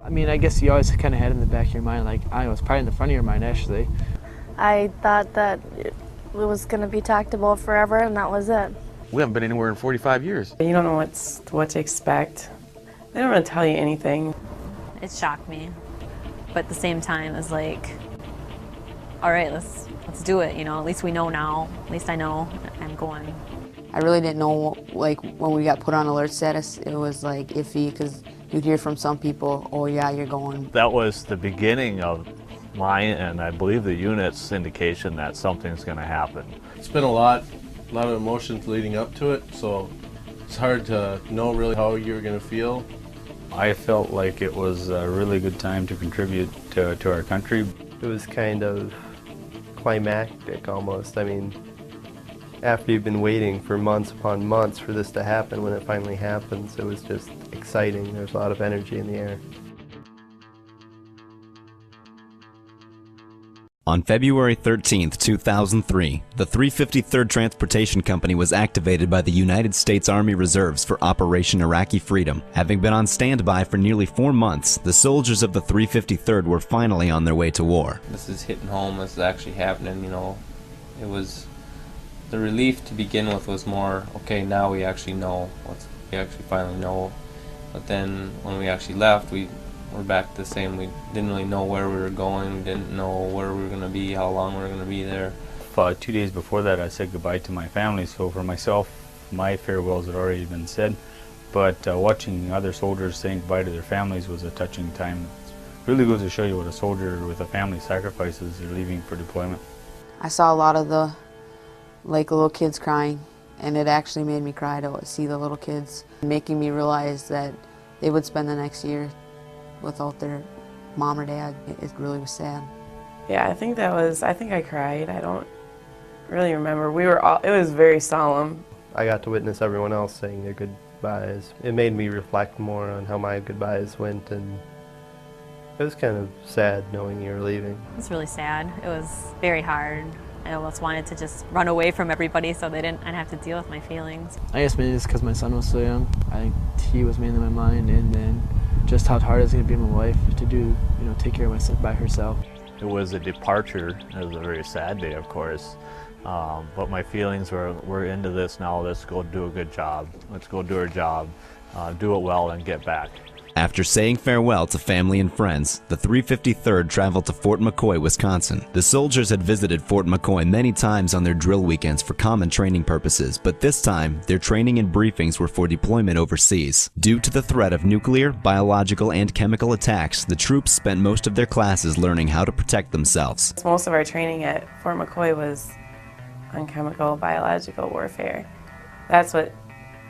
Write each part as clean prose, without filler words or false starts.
I mean, I guess you always kind of had in the back of your mind, like, I was probably in the front of your mind, actually. I thought that it was going to be talked about forever, and that was it. We haven't been anywhere in 45 years. You don't know what to expect. They don't really tell you anything. It shocked me, but at the same time, it's like, all right, let's do it. You know, at least we know now. At least I know I'm going. I really didn't know, like, when we got put on alert status, it was like iffy because you'd hear from some people, oh yeah, you're going. That was the beginning of mine and I believe the unit's indication that something's going to happen. It's been a lot of emotions leading up to it, so it's hard to know really how you're going to feel. I felt like it was a really good time to contribute to our country. It was kind of climactic almost. I mean, after you've been waiting for months upon months for this to happen, when it finally happens, it was just exciting. There's a lot of energy in the air. On February 13, 2003, the 353rd Transportation Company was activated by the United States Army Reserves for Operation Iraqi Freedom. Having been on standby for nearly 4 months, the soldiers of the 353rd were finally on their way to war. This is hitting home, this is actually happening, you know. It was, the relief to begin with was more, okay, now we actually know, we actually finally know. But then when we actually left, we're back to the same. We didn't really know where we were going. We didn't know where we were going to be, how long we were going to be there. 2 days before that, I said goodbye to my family. So for myself, my farewells had already been said. But watching other soldiers saying goodbye to their families was a touching time. It really goes to show you what a soldier with a family sacrifices. They're leaving for deployment. I saw a lot of the little kids crying, and it actually made me cry to see the little kids, making me realize that they would spend the next year without their mom or dad. It really was sad. Yeah, I think I cried. I don't really remember. It was very solemn. I got to witness everyone else saying their goodbyes. It made me reflect more on how my goodbyes went, and it was kind of sad knowing you were leaving. It was really sad. It was very hard. I almost wanted to just run away from everybody so I'd have to deal with my feelings. I guess maybe it's because my son was so young. I think he was mainly my mind, and then just how hard it's going to be on my wife to do, take care of my son by herself. It was a departure. It was a very sad day, of course. But my feelings were, we're into this now. Let's go do a good job. Let's go do our job, do it well, and get back. After saying farewell to family and friends, the 353rd traveled to Fort McCoy, Wisconsin. The soldiers had visited Fort McCoy many times on their drill weekends for common training purposes, but this time, their training and briefings were for deployment overseas. Due to the threat of nuclear, biological, and chemical attacks, the troops spent most of their classes learning how to protect themselves. Most of our training at Fort McCoy was on chemical, biological warfare. That's what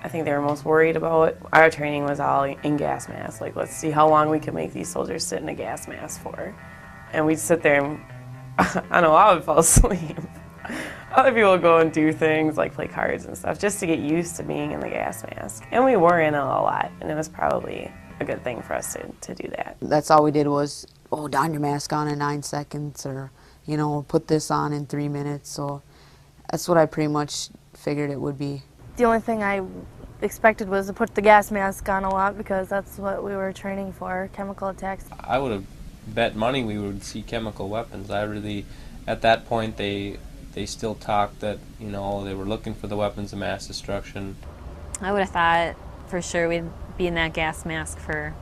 I think they were most worried about. Our training was all in gas masks. Like, let's see how long we can make these soldiers sit in a gas mask for. And we'd sit there and, I know, I would fall asleep. Other people would go and do things like play cards and stuff just to get used to being in the gas mask. And we were in it a lot, and it was probably a good thing for us to do that. That's all we did was, don your mask on in 9 seconds, or, put this on in 3 minutes. So that's what I pretty much figured it would be. The only thing I expected was to put the gas mask on a lot because that's what we were training for, chemical attacks. I would have bet money we would see chemical weapons. At that point, they still talked that, they were looking for the weapons of mass destruction. I would have thought for sure we'd be in that gas mask for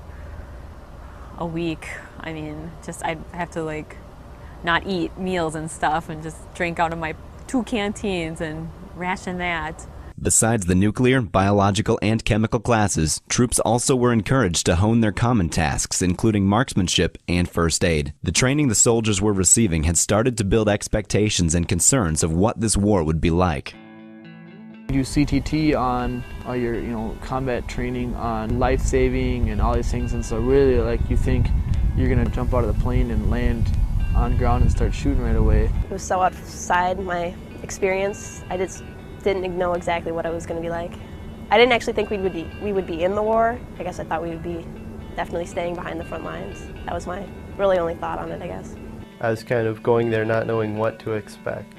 a week. I mean, I'd have to not eat meals and stuff and just drink out of my 2 canteens and ration that. Besides the nuclear, biological, and chemical classes, troops also were encouraged to hone their common tasks, including marksmanship and first aid. The training the soldiers were receiving had started to build expectations and concerns of what this war would be like. You do CTT on all your, combat training on life-saving and all these things, and so really, you think you're going to jump out of the plane and land on ground and start shooting right away. It was so outside my experience. I just didn't know exactly what it was going to be like. I didn't actually think we would be in the war. I guess I thought we would be definitely staying behind the front lines. That was my really only thought on it, I guess. I was kind of going there not knowing what to expect.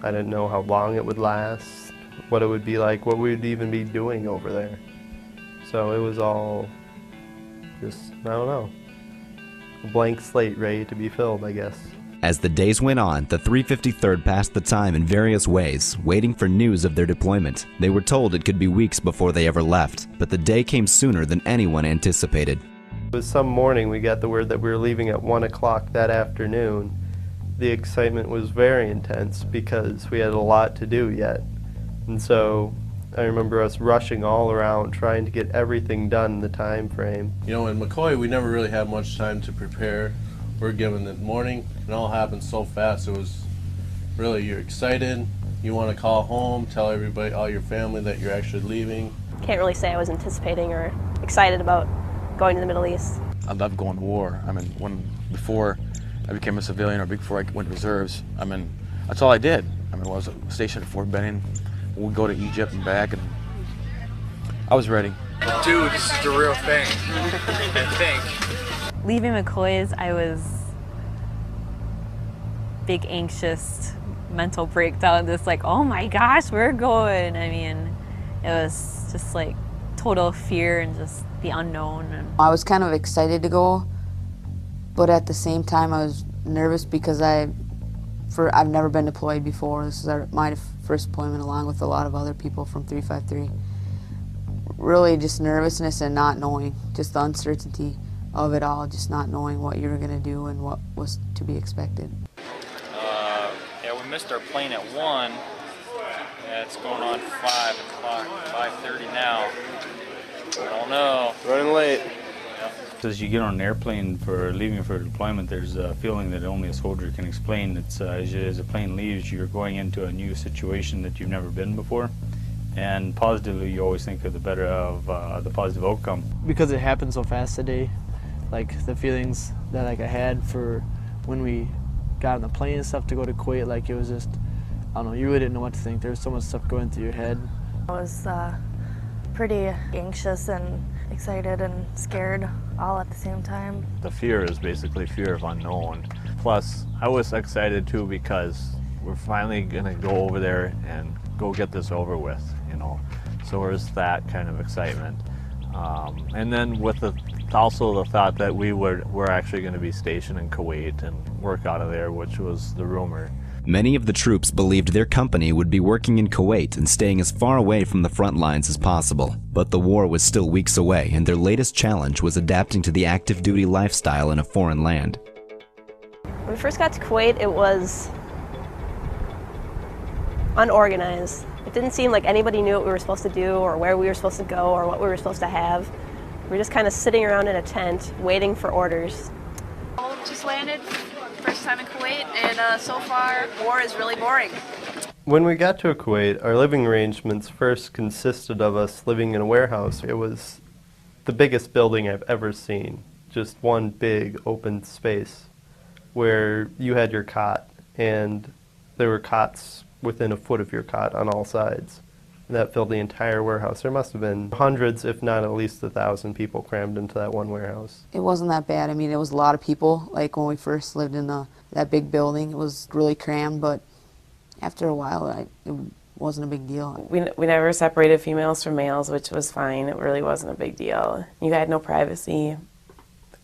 I didn't know how long it would last, what it would be like, what we would even be doing over there. So it was all just, I don't know, a blank slate ready to be filled, I guess. As the days went on, the 353rd passed the time in various ways, waiting for news of their deployment. They were told it could be weeks before they ever left, but the day came sooner than anyone anticipated. It was some morning we got the word that we were leaving at 1 o'clock that afternoon. The excitement was very intense because we had a lot to do yet. And so I remember us rushing all around trying to get everything done in the time frame. You know, in McCoy, we never really had much time to prepare. We're given the morning, and it all happened so fast. It was really, you're excited, you want to call home, tell everybody, all your family, that you're actually leaving. Can't really say I was anticipating or excited about going to the Middle East. I love going to war. I mean, before I became a civilian or before I went to reserves, I mean, that's all I did. I mean, I was stationed at Fort Benning. We'd go to Egypt and back, and I was ready. Dude, this is the real thing, I think. Leaving McCoy's, I was big anxious mental breakdown, this like, oh my gosh, we're going. I mean, it was just like total fear and just the unknown. And I was kind of excited to go, but at the same time I was nervous because I've never been deployed before. This is my first deployment along with a lot of other people from 353. Really just nervousness and not knowing, just the uncertainty of it all, just not knowing what you were going to do and what was to be expected. Yeah, we missed our plane at 1. Yeah, it's going on 5 o'clock, 5:30 now. I don't know. Running late. Yeah. As you get on an airplane for leaving for deployment, there's a feeling that only a soldier can explain. It's as the plane leaves, you're going into a new situation that you've never been before. And positively, you always think of the positive outcome. Because it happened so fast today, like the feelings that like I had for when we got on the plane and stuff to go to Kuwait, like it was just, I don't know, you really didn't know what to think. There was so much stuff going through your head. I was pretty anxious and excited and scared all at the same time. The fear is basically fear of unknown. Plus, I was excited too because we're finally gonna go over there and go get this over with, you know. So there's that kind of excitement. And then with also the thought that we're actually going to be stationed in Kuwait and work out of there, which was the rumor. Many of the troops believed their company would be working in Kuwait and staying as far away from the front lines as possible. But the war was still weeks away, and their latest challenge was adapting to the active duty lifestyle in a foreign land. When we first got to Kuwait, it was unorganized. It didn't seem like anybody knew what we were supposed to do or where we were supposed to go or what we were supposed to have. We were just kind of sitting around in a tent waiting for orders. Just landed, first time in Kuwait, and so far, war is really boring. When we got to Kuwait, our living arrangements first consisted of us living in a warehouse. It was the biggest building I've ever seen, just one big open space where you had your cot, and there were cots within a foot of your cot on all sides. That filled the entire warehouse. There must have been hundreds, if not at least 1,000 people crammed into that one warehouse. It wasn't that bad. I mean, it was a lot of people. Like when we first lived in that big building, it was really crammed, but after a while, it wasn't a big deal. We never separated females from males, which was fine. It really wasn't a big deal. You had no privacy.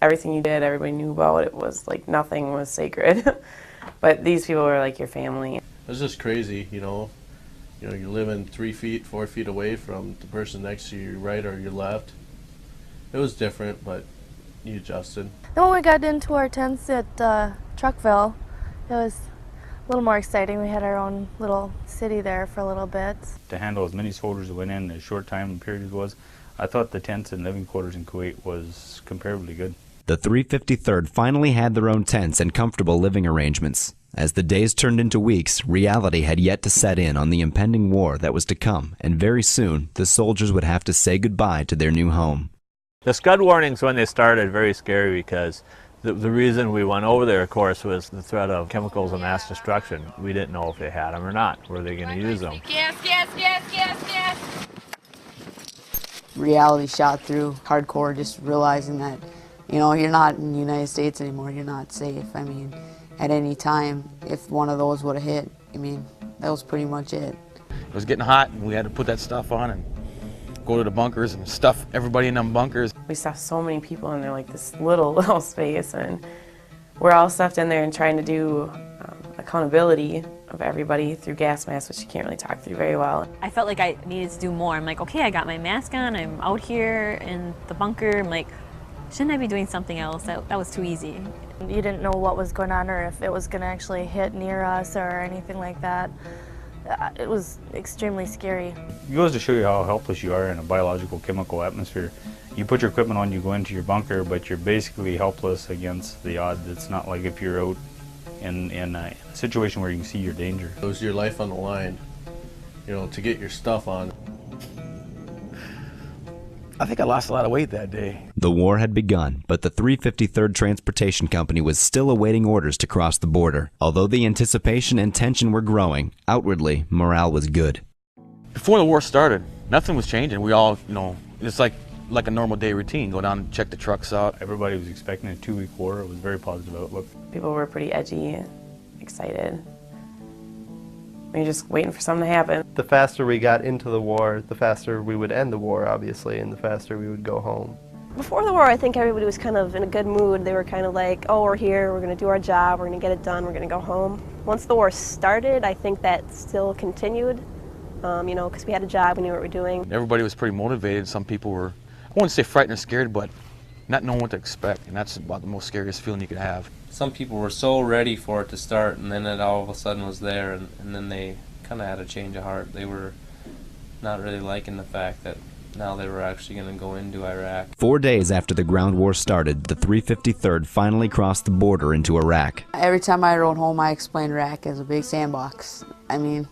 Everything you did, everybody knew about. It was like nothing was sacred. But these people were like your family. It was just crazy, you know. You know, you're living 3 feet, 4 feet away from the person next to your right or your left. It was different, but you adjusted. Then when we got into our tents at Truckville, it was a little more exciting. We had our own little city there for a little bit. To handle as many soldiers that went in as short time period was, I thought the tents and living quarters in Kuwait was comparably good. The 353rd finally had their own tents and comfortable living arrangements. As the days turned into weeks, reality had yet to set in on the impending war that was to come, and very soon the soldiers would have to say goodbye to their new home. The Scud warnings when they started very scary because the reason we went over there, of course, was the threat of chemicals and mass destruction. We didn't know if they had them or not. Were they going to use them? Gas, gas, gas, gas, gas. Reality shot through hardcore, just realizing that, you know, you're not in the United States anymore. You're not safe. I mean, at any time, if one of those would have hit, I mean, that was pretty much it. It was getting hot, and we had to put that stuff on, and go to the bunkers and stuff everybody in them bunkers. We stuffed so many people in there, like this little space, and we're all stuffed in there and trying to do accountability of everybody through gas masks, which you can't really talk through very well. I felt like I needed to do more. I'm like, okay, I got my mask on, I'm out here in the bunker. I'm like, shouldn't I be doing something else? That was too easy. You didn't know what was going on or if it was going to actually hit near us or anything like that. It was extremely scary. It goes to show you how helpless you are in a biological chemical atmosphere. You put your equipment on, you go into your bunker, but you're basically helpless against the odds. It's not like if you're out in a situation where you can see your danger. It was your life on the line, you know, to get your stuff on. I think I lost a lot of weight that day. The war had begun, but the 353rd Transportation Company was still awaiting orders to cross the border. Although the anticipation and tension were growing, outwardly, morale was good. Before the war started, nothing was changing. We all, you know, it's like a normal day routine. Go down and check the trucks out. Everybody was expecting a 2-week war. It was a very positive outlook. People were pretty edgy, excited. We were just waiting for something to happen. The faster we got into the war, the faster we would end the war, obviously, and the faster we would go home. Before the war, I think everybody was kind of in a good mood. They were kind of like, oh, we're here, we're going to do our job, we're going to get it done, we're going to go home. Once the war started, I think that still continued, you know, because we had a job, we knew what we were doing. Everybody was pretty motivated. Some people were, I wouldn't say frightened or scared, but not knowing what to expect, and that's about the most scariest feeling you could have. Some people were so ready for it to start, and then it all of a sudden was there, and then they kind of had a change of heart. They were not really liking the fact that now they were actually going to go into Iraq. 4 days after the ground war started, the 353rd finally crossed the border into Iraq. Every time I rode home, I explained Iraq as a big sandbox. I mean,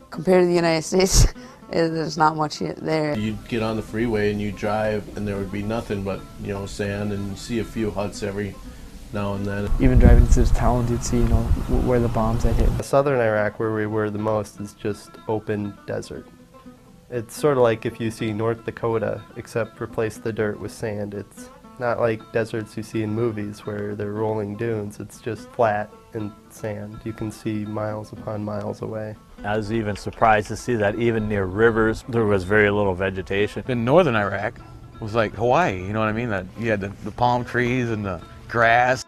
compared to the United States, there's not much there. You'd get on the freeway and you'd drive and there would be nothing but, you know, sand, and you see a few huts every now and then. Even driving to those towns, you'd see, you know, where the bombs had hit. Southern Iraq, where we were the most, is just open desert. It's sort of like if you see North Dakota, except replace the dirt with sand. It's not like deserts you see in movies where they're rolling dunes. It's just flat and sand. You can see miles upon miles away. I was even surprised to see that even near rivers, there was very little vegetation. In northern Iraq, it was like Hawaii, you know what I mean? That you had the palm trees and the grass.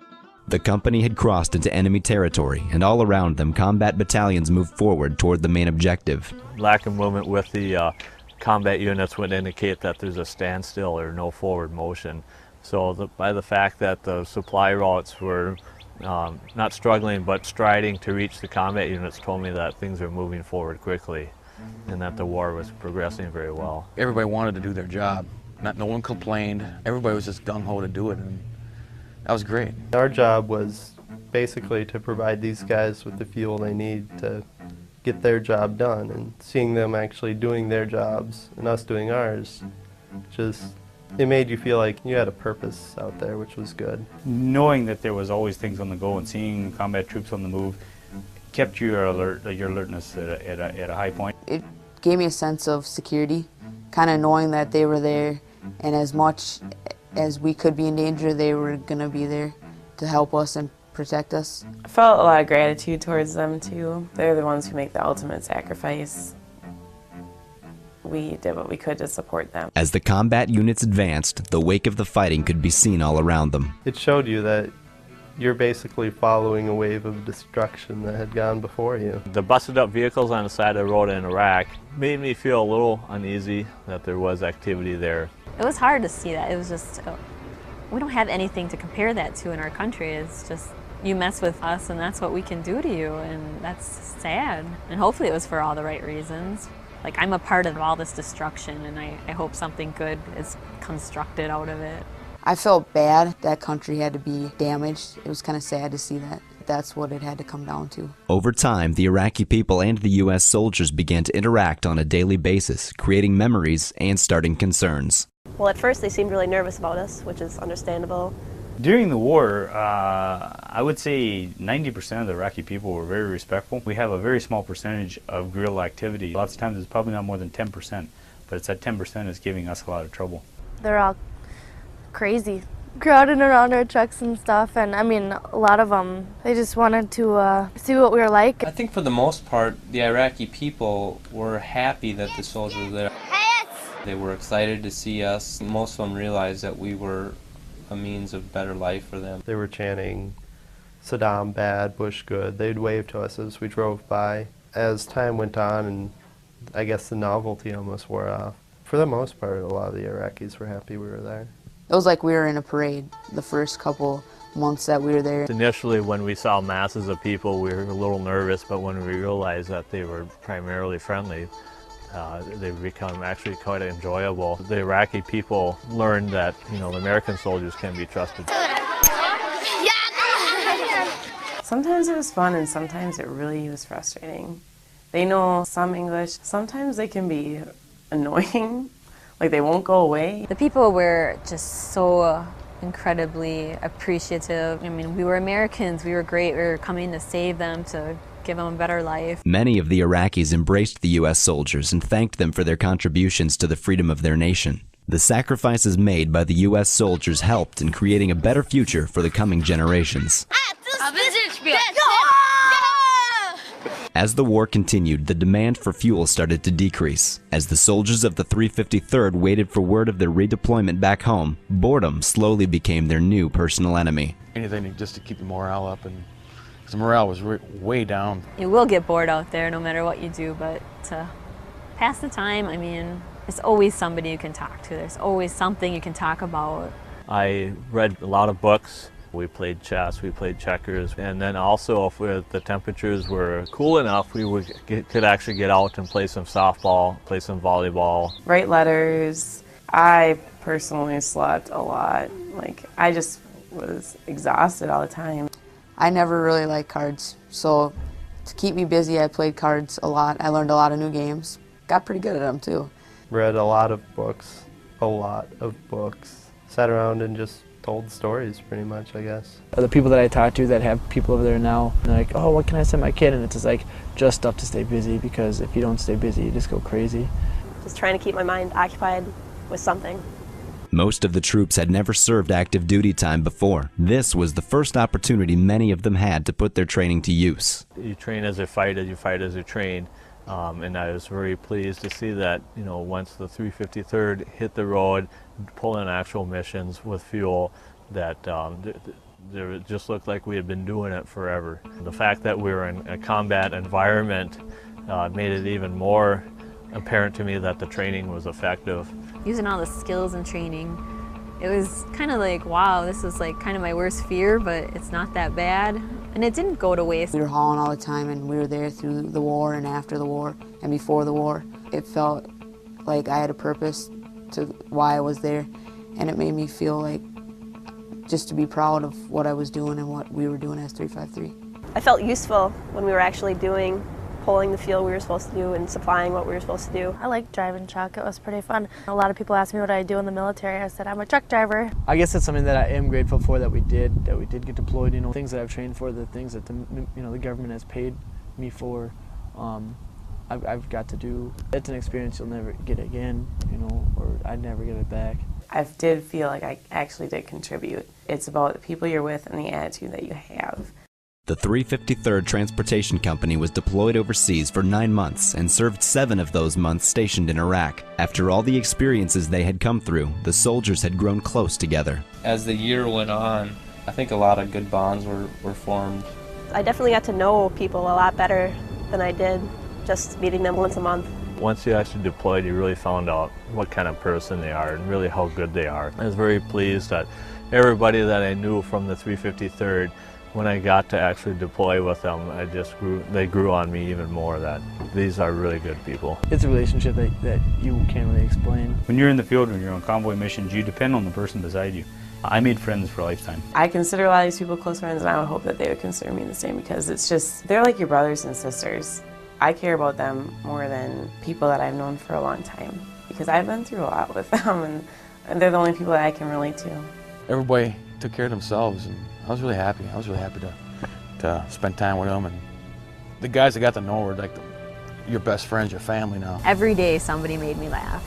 The company had crossed into enemy territory, and all around them, combat battalions moved forward toward the main objective. Lack of movement with the combat units would indicate that there's a standstill or no forward motion. So by the fact that the supply routes were not struggling but striding to reach the combat units told me that things were moving forward quickly and that the war was progressing very well. Everybody wanted to do their job. No one complained. Everybody was just gung-ho to do it, and that was great. Our job was basically to provide these guys with the fuel they need to get their job done, and seeing them actually doing their jobs and us doing ours, it made you feel like you had a purpose out there, which was good. Knowing that there was always things on the go and seeing combat troops on the move kept your alertness at a high point. It gave me a sense of security, kind of knowing that they were there, and as much as we could be in danger, they were going to be there to help us and protect us. I felt a lot of gratitude towards them too. They're the ones who make the ultimate sacrifice. We did what we could to support them. As the combat units advanced, the wake of the fighting could be seen all around them. It showed you that you're basically following a wave of destruction that had gone before you. The busted up vehicles on the side of the road in Iraq made me feel a little uneasy that there was activity there. It was hard to see that. It was just, we don't have anything to compare that to in our country. It's just, you mess with us and that's what we can do to you, and that's sad. And hopefully it was for all the right reasons. Like, I'm a part of all this destruction, and I hope something good is constructed out of it. I felt bad that country had to be damaged. It was kind of sad to see that. That's what it had to come down to. Over time, the Iraqi people and the U.S. soldiers began to interact on a daily basis, creating memories and starting concerns. Well, at first they seemed really nervous about us, which is understandable. During the war, I would say 90% of the Iraqi people were very respectful. We have a very small percentage of guerrilla activity. Lots of times it's probably not more than 10%, but it's that 10% that's giving us a lot of trouble. They're all crazy, crowding around our trucks and stuff, and I mean, a lot of them, they just wanted to see what we were like. I think for the most part, the Iraqi people were happy that the soldiers were there. Hey, it's They were excited to see us. Most of them realized that we were a means of better life for them. They were chanting, "Saddam bad, Bush good." They'd wave to us as we drove by. As time went on, and I guess the novelty almost wore off, for the most part, a lot of the Iraqis were happy we were there. It was like we were in a parade the first couple months that we were there. Initially, when we saw masses of people, we were a little nervous, but when we realized that they were primarily friendly, they've become actually quite enjoyable. The Iraqi people learned that, the American soldiers can be trusted. Sometimes it was fun and sometimes it really was frustrating. They know some English. Sometimes they can be annoying, like they won't go away. The people were just so incredibly appreciative. I mean, we were Americans, we were great, we were coming to save them, to give them a better life. Many of the Iraqis embraced the U.S. soldiers and thanked them for their contributions to the freedom of their nation. The sacrifices made by the U.S. soldiers helped in creating a better future for the coming generations. As the war continued, the demand for fuel started to decrease. As the soldiers of the 353rd waited for word of their redeployment back home, boredom slowly became their new personal enemy. Anything just to keep the morale up, and because the morale was way down. You will get bored out there no matter what you do, but to pass the time, I mean, there's always somebody you can talk to. There's always something you can talk about. I read a lot of books. We played chess, we played checkers, and then also if the temperatures were cool enough, we could actually get out and play some softball, play some volleyball. Write letters. I personally slept a lot. Like, I just was exhausted all the time. I never really liked cards, so to keep me busy, I played cards a lot. I learned a lot of new games. Got pretty good at them too. Read a lot of books, Sat around and just told stories, pretty much, I guess. The people that I talk to that have people over there now, they're like, oh, what can I send my kid? And it's just like, just stuff to stay busy, because if you don't stay busy, you just go crazy. Just trying to keep my mind occupied with something. Most of the troops had never served active duty time before. This was the first opportunity many of them had to put their training to use. You train as you fight as you train. And I was very pleased to see that, once the 353rd hit the road, pulling actual missions with fuel, that it just looked like we had been doing it forever. The fact that we were in a combat environment made it even more apparent to me that the training was effective. Using all the skills and training, it was kind of like, wow, this is like kind of my worst fear, but it's not that bad. And it didn't go to waste. We were hauling all the time, and we were there through the war and after the war and before the war. It felt like I had a purpose to why I was there, and it made me feel like just to be proud of what I was doing and what we were doing as 353. I felt useful when we were actually pulling the fuel we were supposed to do and supplying what we were supposed to do. I liked driving truck. It was pretty fun. A lot of people asked me what I do in the military. I said I'm a truck driver. I guess that's something that I am grateful for, that we did get deployed. Things that I've trained for, the things that the government has paid me for, I've got to do. It's an experience you'll never get again, or I'd never get it back. I did feel like I actually did contribute. It's about the people you're with and the attitude that you have. The 353rd Transportation Company was deployed overseas for 9 months and served 7 of those months stationed in Iraq. After all the experiences they had come through, the soldiers had grown close together. As the year went on, I think a lot of good bonds were formed. I definitely got to know people a lot better than I did just meeting them once a month. Once you actually deployed, you really found out what kind of person they are and really how good they are. I was very pleased that everybody that I knew from the 353rd, when I got to actually deploy with them, they grew on me even more, that these are really good people. It's a relationship that you can't really explain. When you're in the field, when you're on convoy missions, you depend on the person beside you. I made friends for a lifetime. I consider a lot of these people close friends, and I would hope that they would consider me the same, because they're like your brothers and sisters. I care about them more than people that I've known for a long time, because I've been through a lot with them, and they're the only people that I can relate to. Everybody took care of themselves, and I was really happy. I was really happy to spend time with them. And the guys I got to know were like your best friends, your family now. Every day somebody made me laugh.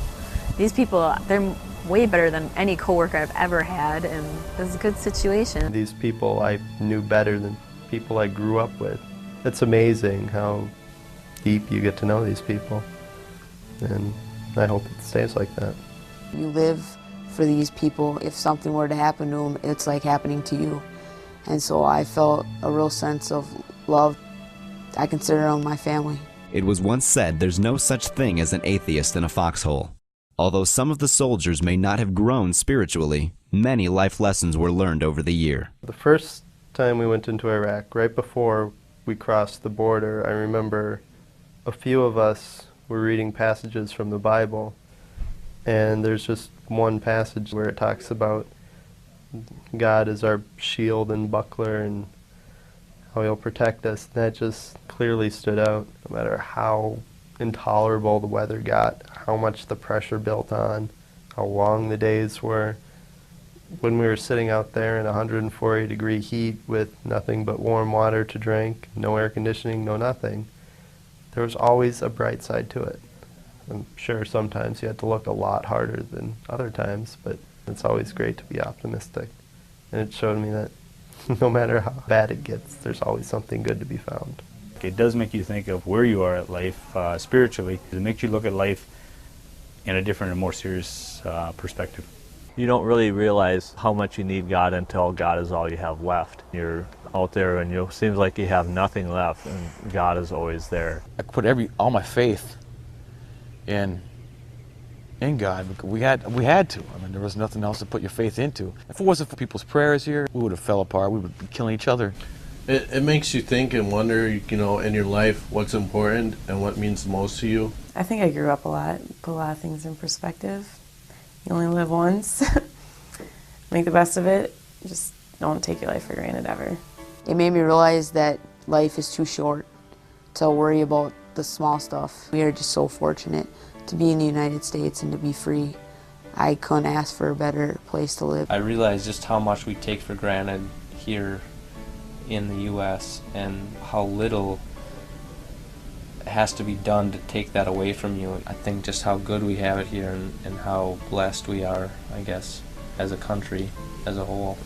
These people, they're way better than any coworker I've ever had, and it was a good situation. These people I knew better than people I grew up with. It's amazing how deep you get to know these people. And I hope it stays like that. You live for these people. If something were to happen to them, it's like happening to you. And so I felt a real sense of love. I consider them my family. It was once said there's no such thing as an atheist in a foxhole. Although some of the soldiers may not have grown spiritually, many life lessons were learned over the year. The first time we went into Iraq, right before we crossed the border, I remember a few of us were reading passages from the Bible, and there's just one passage where it talks about God is our shield and buckler and how He'll protect us. That just clearly stood out, no matter how intolerable the weather got, how much the pressure built on, how long the days were. When we were sitting out there in 140-degree heat with nothing but warm water to drink, no air conditioning, no nothing, there was always a bright side to it. I'm sure sometimes you had to look a lot harder than other times, but it's always great to be optimistic. And it showed me that no matter how bad it gets, there's always something good to be found. It does make you think of where you are at life spiritually. It makes you look at life in a different and more serious perspective. You don't really realize how much you need God until God is all you have left. You're out there and it seems like you have nothing left, and God is always there. I put all my faith in God. We had to. I mean, there was nothing else to put your faith into. If it wasn't for people's prayers here, we would have fell apart. We would be killing each other. It makes you think and wonder, you know, in your life, what's important and what means the most to you. I think I grew up a lot, put a lot of things in perspective. You only live once. Make the best of it. Just don't take your life for granted ever. It made me realize that life is too short to worry about the small stuff. We are just so fortunate to be in the United States and to be free. I couldn't ask for a better place to live. I realized just how much we take for granted here in the U.S. and how little has to be done to take that away from you. I think just how good we have it here and how blessed we are, I guess, as a country as a whole.